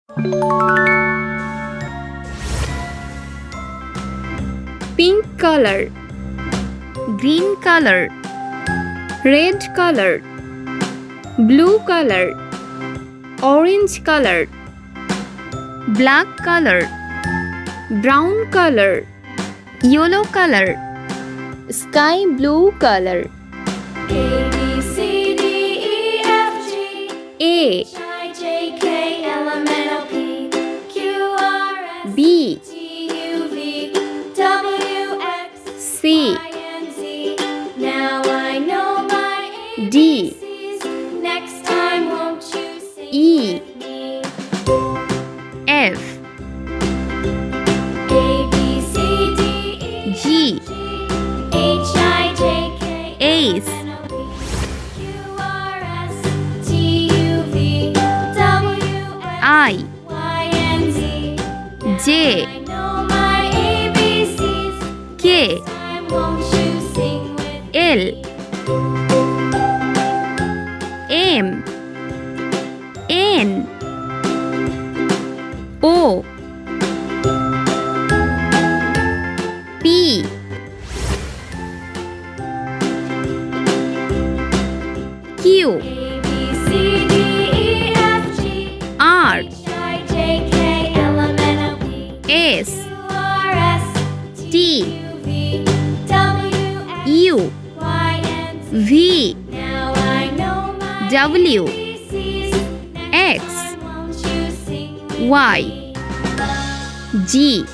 Pink color, green color, red color, blue color, orange color, black color, brown color, yellow color, sky blue color. A, B, C, D, E, F, G, A, H, I, J, K, L, M, N, O, P, Q, R, S, B, T, U, V, W, X, C, Y, and Z. Now I know my D, ABCs. Next time, won't you sing E, with me? F, A, B, C, D, E, G, H, I, J, K, H, L, M, N, O, P, Q, R, S, T, U, V, W, X, I, Y, and Z. J, I know my ABCs. K, Time, won't you sing with L, me? M, N, O, P, Q, A, B, C, D, E, F, G, R, H, I, J, K, L, M, N, O, P, S, Q, R, S, T, U, V, W, X, U, Y, and Z. V, Now I know my W, ABCs. Next X, time, won't you sing with Y, me? G,